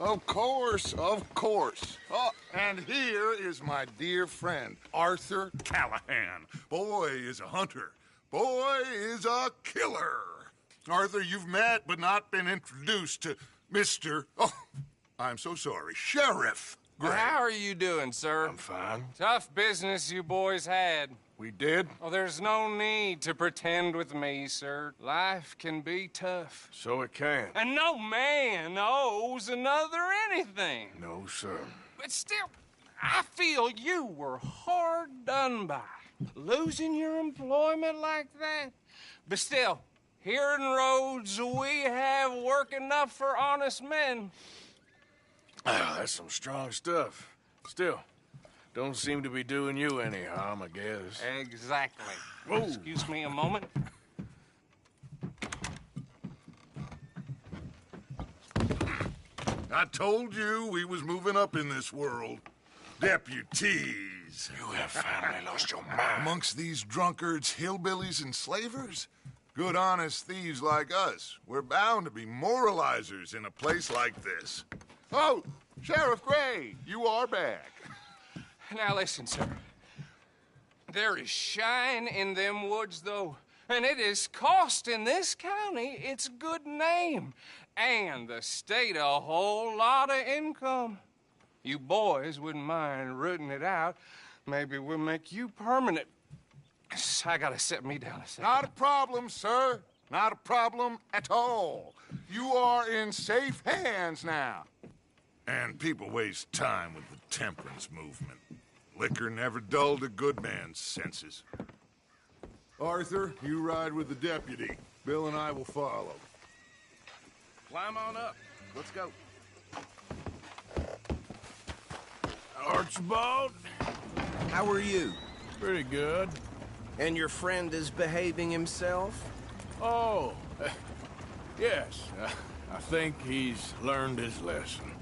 Of course, of course. Oh, and here is my dear friend, Arthur Callahan. Boy is a hunter. Boy is a killer. Arthur, you've met but not been introduced to Mr. Oh, I'm so sorry, Sheriff Gray. How are you doing, sir? I'm fine. Tough business you boys had. We did? Well, there's no need to pretend with me, sir. Life can be tough. So it can. And no man owes another anything. No, sir. But still, I feel you were hard done by. Losing your employment like that. But still, here in Rhodes, we have work enough for honest men. Oh, that's some strong stuff. Still, don't seem to be doing you any harm, I guess. Exactly. Whoa. Excuse me a moment. I told you we was moving up in this world. Deputies. You have finally lost your mind. Amongst these drunkards, hillbillies, and slavers? Good, honest thieves like us. We're bound to be moralizers in a place like this. Oh, Sheriff Gray, you are back. Now listen, sir. There is shine in them woods, though, and it is costing this county its good name, and the state a whole lot of income. You boys wouldn't mind rooting it out. Maybe we'll make you permanent. I gotta sit me down a second. Not a problem, sir. Not a problem at all. You are in safe hands now. And people waste time with the temperance movement. Liquor never dulled a good man's senses. Arthur, you ride with the deputy. Bill and I will follow. Climb on up. Let's go. Archibald? How are you? Pretty good. And your friend is behaving himself? Oh, yes. I think he's learned his lesson.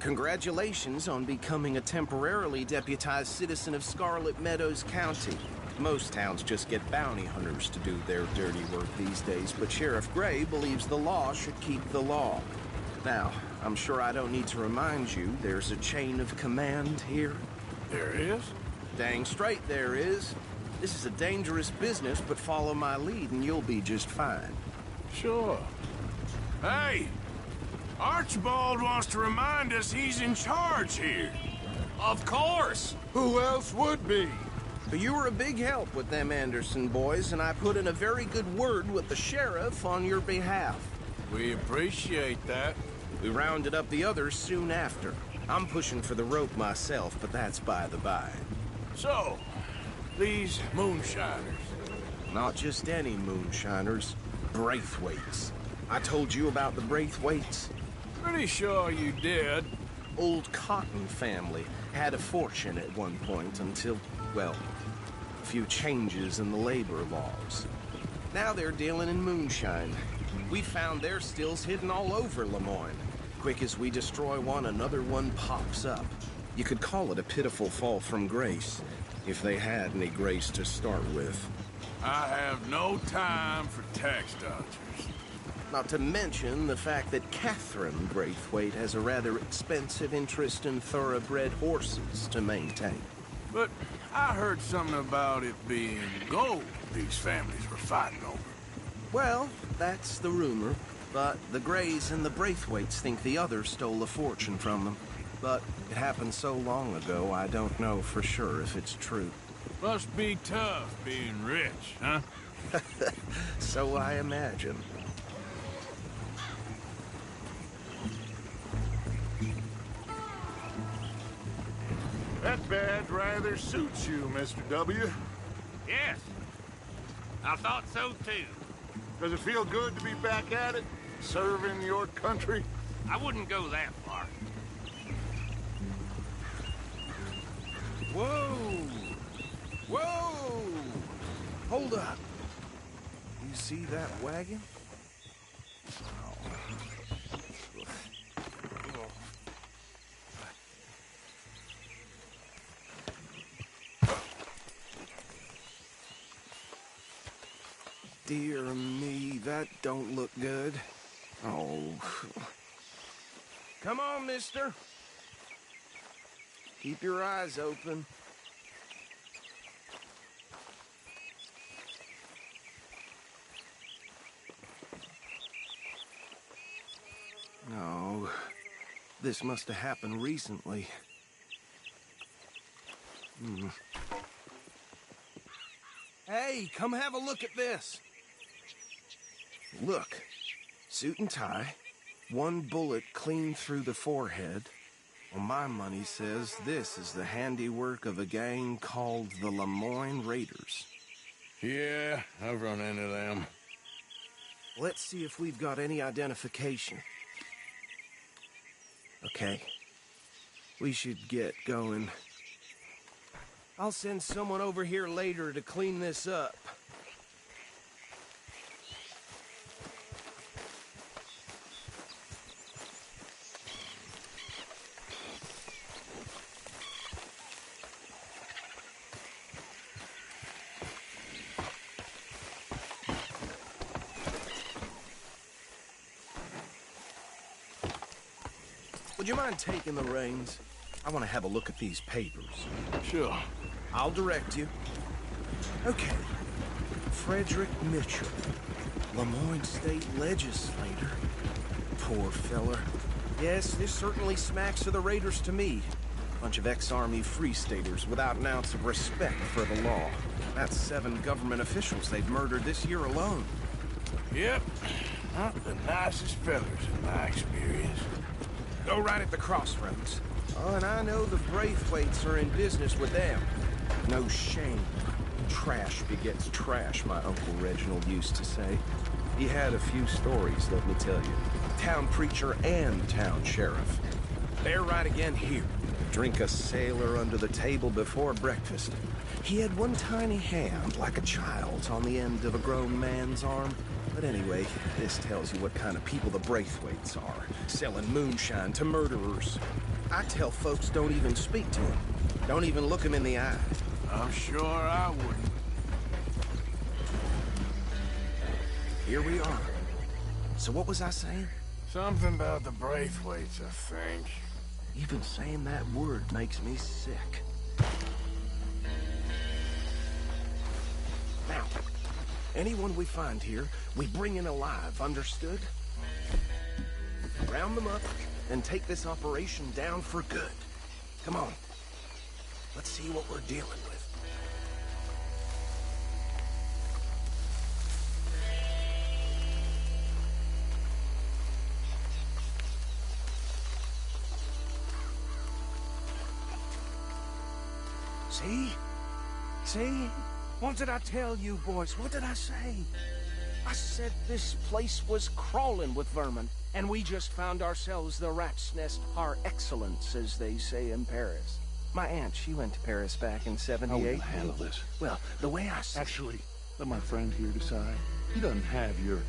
Congratulations on becoming a temporarily deputized citizen of Scarlet Meadows County. Most towns just get bounty hunters to do their dirty work these days, but Sheriff Gray believes the law should keep the law. Now, I'm sure I don't need to remind you there's a chain of command here. There is? Dang straight there is. This is a dangerous business, but follow my lead and you'll be just fine. Sure. Hey! Archibald wants to remind us he's in charge here. Of course! Who else would be? But you were a big help with them Anderson boys, and I put in a very good word with the sheriff on your behalf. We appreciate that. We rounded up the others soon after. I'm pushing for the rope myself, but that's by the by. So, these moonshiners. Not just any moonshiners, Braithwaites. I told you about the Braithwaites? Pretty sure you did. Old Cotton family had a fortune at one point until, well, a few changes in the labor laws. Now they're dealing in moonshine. We found their stills hidden all over Lemoyne. Quick as we destroy one, another one pops up. You could call it a pitiful fall from grace, if they had any grace to start with. I have no time for tax dodgers. Not to mention the fact that Catherine Braithwaite has a rather expensive interest in thoroughbred horses to maintain. But I heard something about it being gold these families were fighting over. Well, that's the rumor. But the Grays and the Braithwaites think the others stole a fortune from them. But it happened so long ago, I don't know for sure if it's true. Must be tough being rich, huh? So I imagine. That badge rather suits you, Mr. W. Yes, I thought so too. Does it feel good to be back at it? Serving your country? I wouldn't go that far. Whoa! Whoa! Hold up. You see that wagon? Dear me, that don't look good. Oh. Come on, mister. Keep your eyes open. No, this must have happened recently. Hey, come have a look at this. Look, suit and tie, one bullet clean through the forehead. Well, my money says this is the handiwork of a gang called the Lemoyne Raiders. Yeah, I've run into them. Let's see if we've got any identification. Okay. We should get going. I'll send someone over here later to clean this up. Would you mind taking the reins? I want to have a look at these papers. Sure. I'll direct you. Okay. Frederick Mitchell, Lemoyne State Legislator. Poor feller. Yes, this certainly smacks of the Raiders to me. Bunch of ex-Army Free Staters without an ounce of respect for the law. That's 7 government officials they've murdered this year alone. Yep. Not the nicest fellas in my experience. Go right at the crossroads. Oh, and I know the Braithwaites are in business with them. No shame. Trash begets trash, my Uncle Reginald used to say. He had a few stories, let me tell you. Town preacher and town sheriff. They're right again here. Drink a sailor under the table before breakfast. He had one tiny hand, like a child's, on the end of a grown man's arm. But anyway, this tells you what kind of people the Braithwaites are. Selling moonshine to murderers. I tell folks don't even speak to them. Don't even look them in the eye. I'm sure I wouldn't. Here we are. So what was I saying? Something about the Braithwaites, I think. Even saying that word makes me sick. Now, anyone we find here, we bring in alive, understood? Round them up and take this operation down for good. Come on. Let's see what we're dealing with. See? See? What did I tell you, boys? What did I say? I said this place was crawling with vermin, and we just found ourselves the rat's nest par excellence, as they say in Paris. My aunt, she went to Paris back in '78. How will I handle this? Well, the way I see Actually, let my friend here decide. He doesn't have your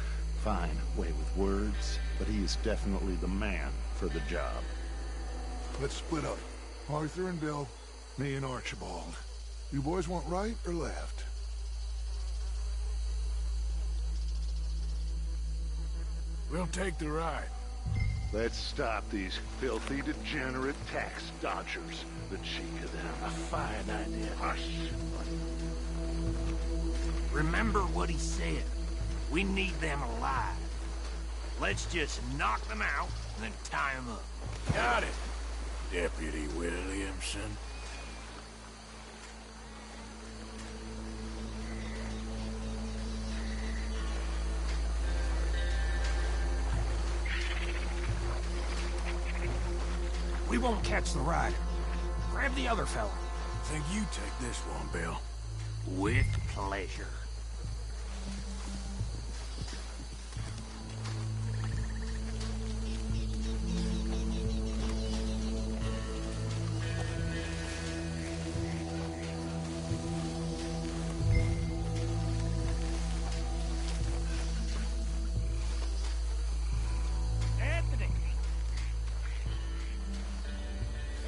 fine way with words, but he is definitely the man for the job. Let's split up. Arthur and Bill, me and Archibald. You boys want right or left? We'll take the ride. Let's stop these filthy, degenerate tax dodgers. The cheek of them. A fine idea. Hush. Remember what he said. We need them alive. Let's just knock them out and then tie them up. Got it, Deputy Williamson. We won't catch the rider. Grab the other fella. Think you take this one, Bill. With pleasure.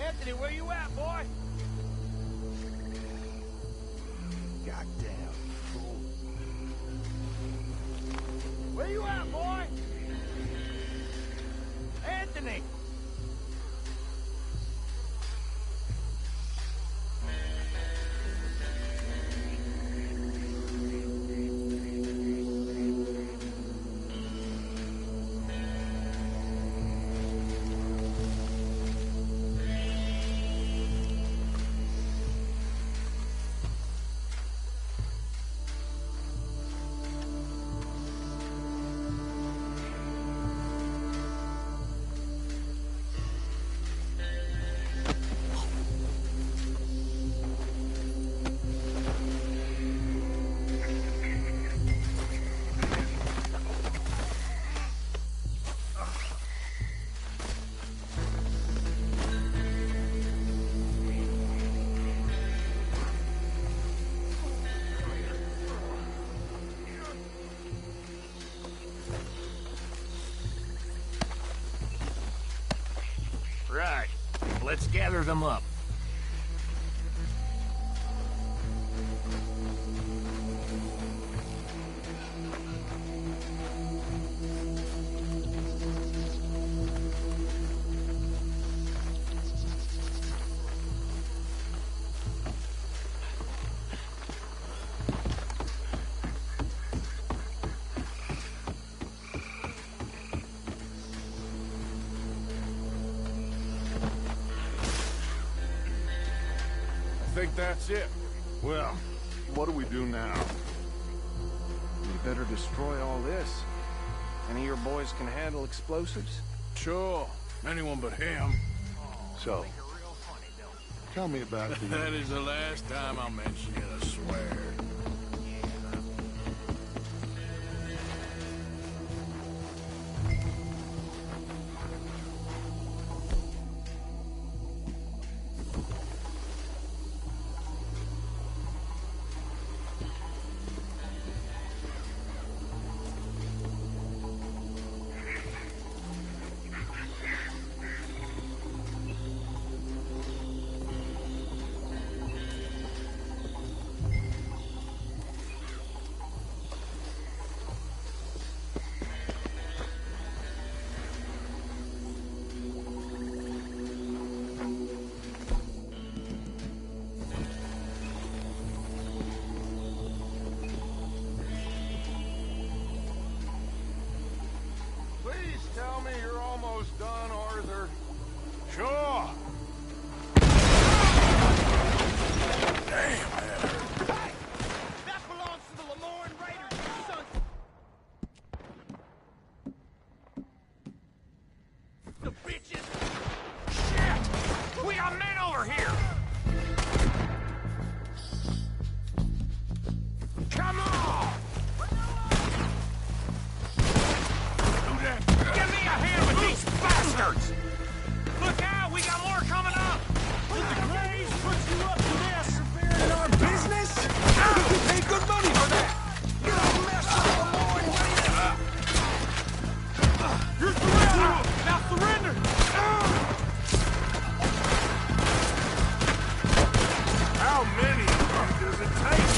Anthony, where you at, boy? Goddamn fool. Where you at, boy? Anthony! Let's gather them up. I think that's it. Well, what do we do now? We better destroy all this. Any of your boys can handle explosives? Sure. Anyone but him. So, tell me about the... That is the last time I'll mention it, I swear. Please tell me you're almost done, Arthur. Sure. Damn, that hurt. That belongs to the Lemoran Raiders, son. The bitches! Shit! We got men over here! Come on! Give me a hand with these bastards! Look out! We got more coming up! Did the Grays put you up to this? Interfering in our business? You pay good money for that! You're a mess of the Lemoran Raiders! You're surrounded! Now surrender! How many does it take?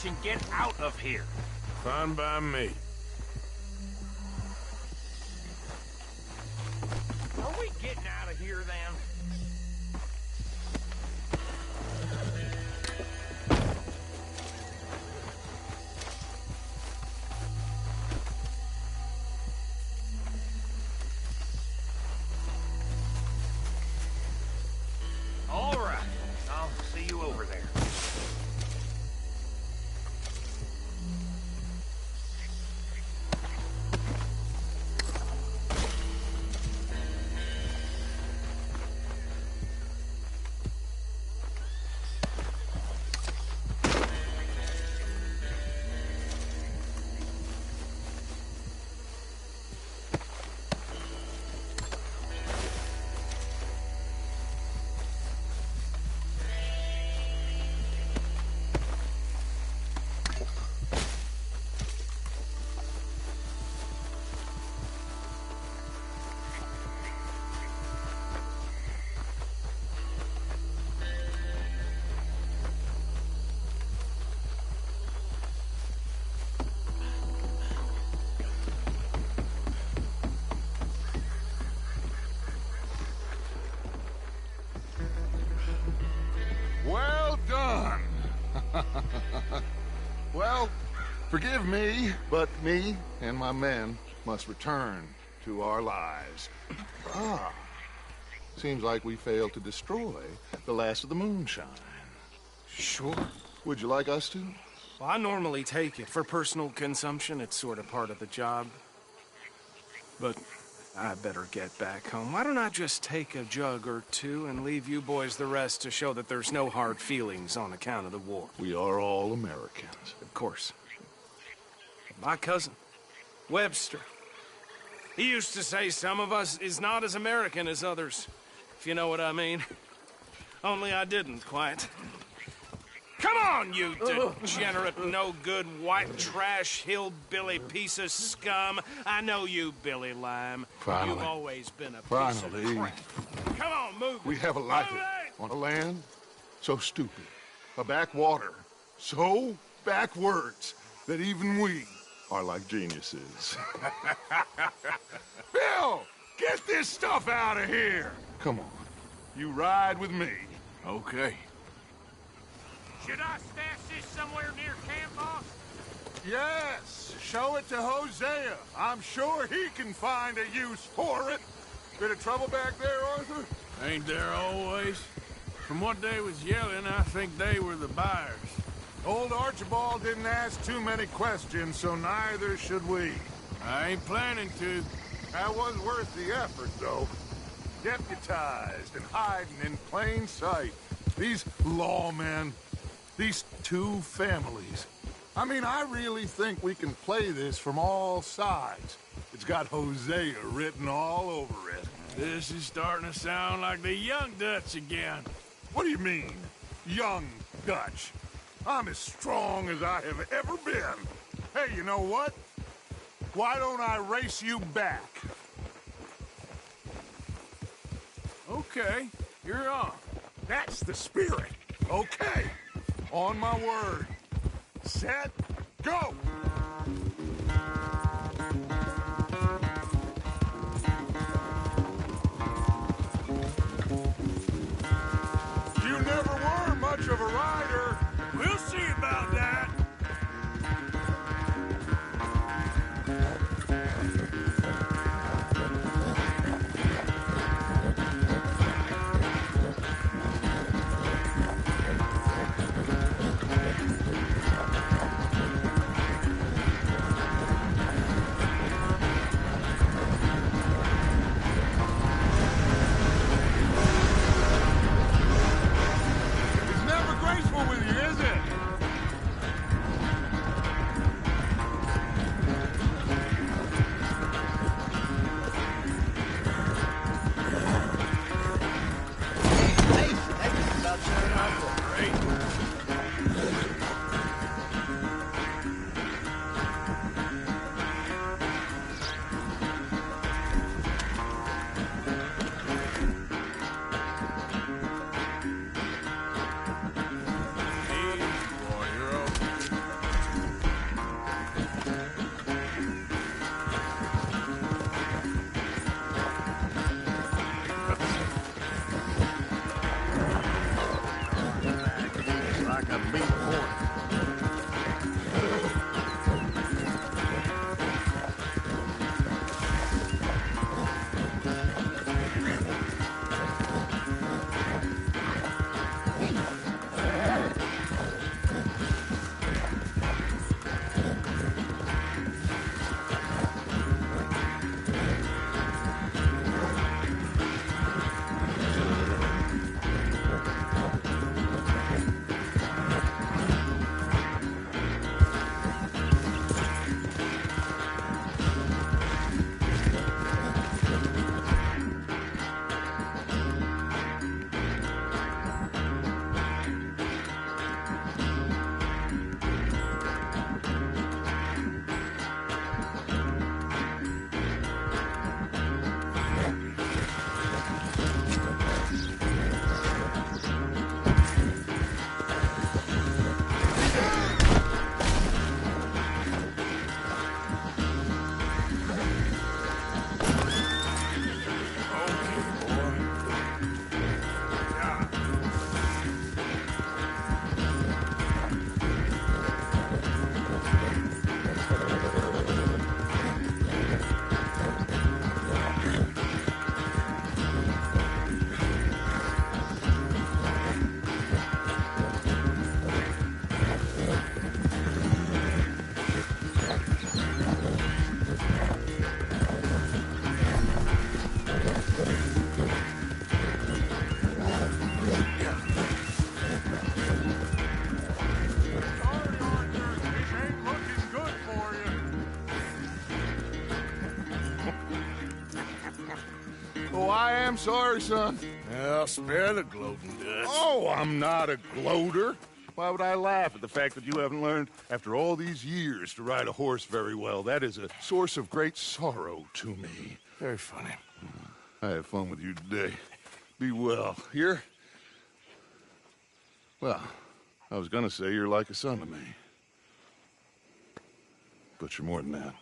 bitch and get out of here. Fine by me. Are we getting out of here then? All right. I'll see you over there. Well done. Well, forgive me, but me and my men must return to our lives. Ah, seems like we failed to destroy the last of the moonshine. Sure. Would you like us to? Well, I normally take it for personal consumption. It's sort of part of the job. But I better get back home. Why don't I just take a jug or two and leave you boys the rest to show that there's no hard feelings on account of the war? We are all Americans. Of course. My cousin, Webster, he used to say some of us is not as American as others, if you know what I mean. Only I didn't quite. Come on, you degenerate, no-good, white trash, hillbilly piece of scum. I know you, Billy Lime. Finally. You've always been a piece Finally. of crap. Come on, move. We have a life on a land so stupid, a backwater so backwards that even we are like geniuses. Bill, get this stuff out of here. Come on, you ride with me. Okay. Should I stash this somewhere near camp, boss? Yes, show it to Hosea. I'm sure he can find a use for it. Bit of trouble back there, Arthur? Ain't there always? From what they was yelling, I think they were the buyers. Old Archibald didn't ask too many questions, so neither should we. I ain't planning to. That was worth the effort, though. Deputized and hiding in plain sight. These lawmen, these two families. I mean, I really think we can play this from all sides. It's got Hosea written all over it. This is starting to sound like the Young Dutch again. What do you mean, young Dutch? I'm as strong as I have ever been. Hey, you know what? Why don't I race you back? Okay, you're on. That's the spirit. Okay. On my word. Set, go! You never were much of a rider. We'll see about that. I am sorry, son. Well, spare the gloating, Dutch. Oh, I'm not a gloater. Why would I laugh at the fact that you haven't learned, after all these years, to ride a horse very well? That is a source of great sorrow to me. Very funny. I had fun with you today. Be well. Here? Well, I was gonna say you're like a son to me. But you're more than that.